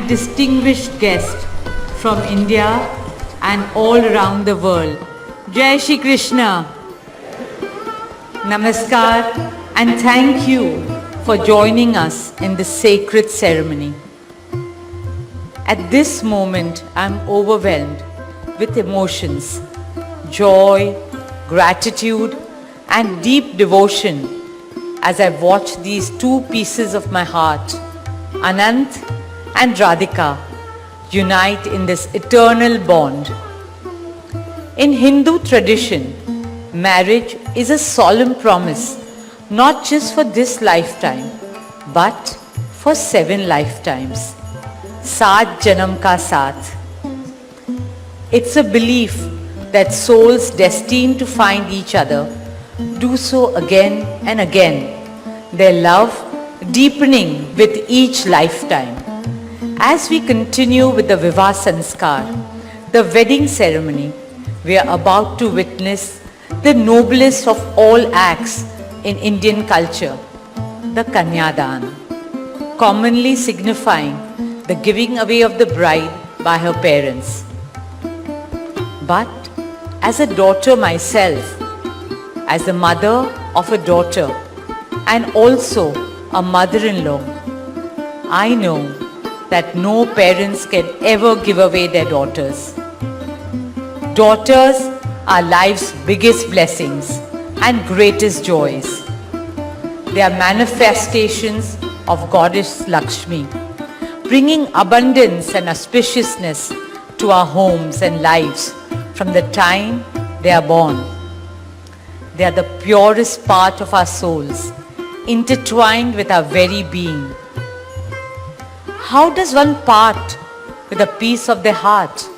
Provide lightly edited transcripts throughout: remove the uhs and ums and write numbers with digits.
and distinguished guests from India and all around the world. Jai Shri Krishna. Namaskar and thank you for joining us in this sacred ceremony. At this moment, I am overwhelmed with emotions, joy, gratitude and deep devotion as I watch these two pieces of my heart, Anant and Radhika, unite in this eternal bond. In Hindu tradition, marriage is a solemn promise, not just for this lifetime, but for 7 lifetimes. Saat Janam Ka Saath. It's a belief that souls destined to find each other do so again and again, their love deepening with each lifetime. As we continue with the Vivah Sanskar, the wedding ceremony, we are about to witness the noblest of all acts in Indian culture, the Kanyadan, commonly signifying the giving away of the bride by her parents. But as a daughter myself, as the mother of a daughter and also a mother-in-law, I know that no parents can ever give away their daughters. Daughters are life's biggest blessings and greatest joys. They are manifestations of Goddess Lakshmi, bringing abundance and auspiciousness to our homes and lives from the time they are born. They are the purest part of our souls, intertwined with our very being. How does one part with a piece of their heart?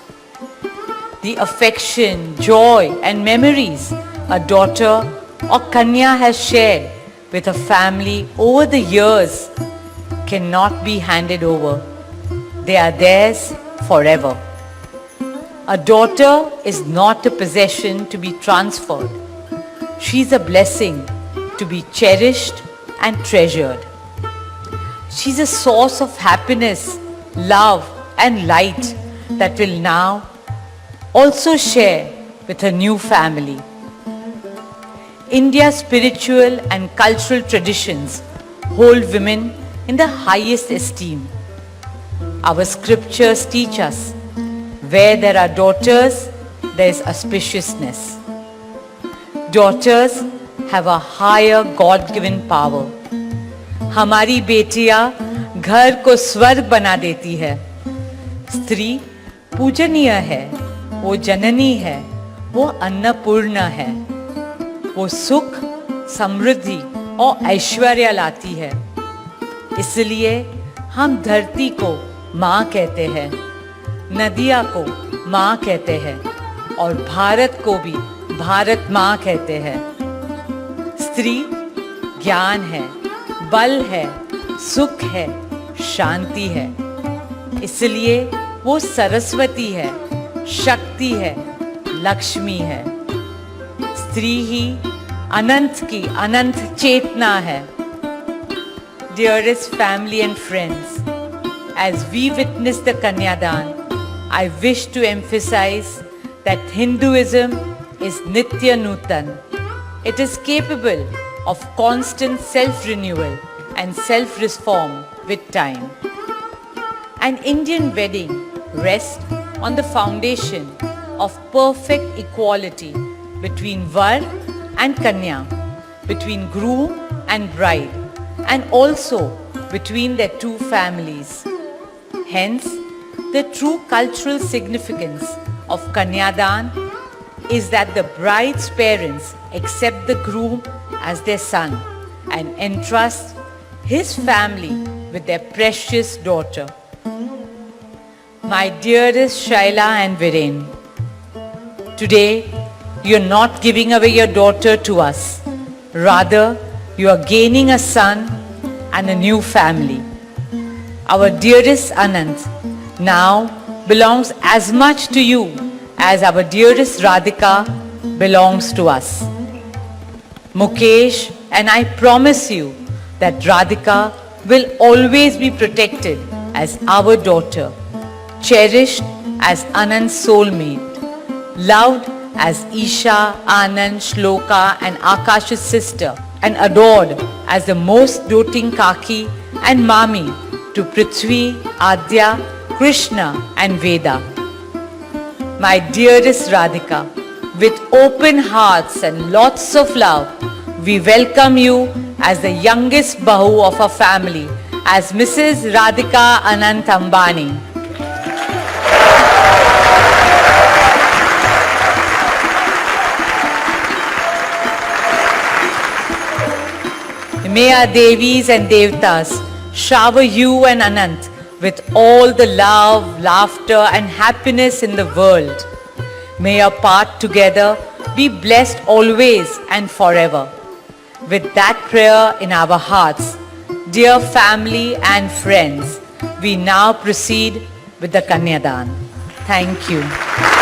The affection, joy and memories a daughter or Kanya has shared with her family over the years cannot be handed over. They are theirs forever. A daughter is not a possession to be transferred. She is a blessing to be cherished and treasured. She is a source of happiness, love and light that will now also share with her new family. India's spiritual and cultural traditions hold women in the highest esteem. Our scriptures teach us, where there are daughters, there is auspiciousness. Daughters have a higher God-given power. हमारी बेटियां घर को स्वर्ग बना देती है. स्त्री पूजनीय है, वो जननी है, वो अन्नपूर्णा है. वो सुख, समृद्धि और ऐश्वर्य लाती है. इसलिए हम धरती को माँ कहते हैं, नदियाँ को माँ कहते हैं और भारत को भी भारत माँ कहते हैं. स्त्री ज्ञान है, बल है, सुख है, शांति है. इसलिए वो सरस्वती है, शक्ति है, लक्ष्मी है. स्त्री ही अनंत की अनंत चेतना है. Dearest family and friends, as we witness the Kanyadan, I wish to emphasize that Hinduism is Nitya Nutan. It is capable of constant self-renewal and self-reform with time. An Indian wedding rests on the foundation of perfect equality between Var and Kanya, between groom and bride, and also between their two families. Hence, the true cultural significance of Kanyadan is that the bride's parents accept the groom as their son and entrust his family with their precious daughter. My dearest Shaila and Viren, today you are not giving away your daughter to us. Rather, you are gaining a son and a new family. Our dearest Anant now belongs as much to you as our dearest Radhika belongs to us. Mukesh and I promise you that Radhika will always be protected as our daughter, cherished as Anand's soulmate, loved as Isha, Anand, Shloka and Akash's sister, and adored as the most doting Kaki and Mami to Prithvi, Adya, Krishna and Veda. My dearest Radhika, with open hearts and lots of love, we welcome you as the youngest Bahu of our family, as Mrs. Radhika Anant Ambani. May our Devis and Devtas shower you and Anant with all the love, laughter and happiness in the world. May our path together be blessed always and forever. With that prayer in our hearts, dear family and friends, we now proceed with the Kanyadan. Thank you.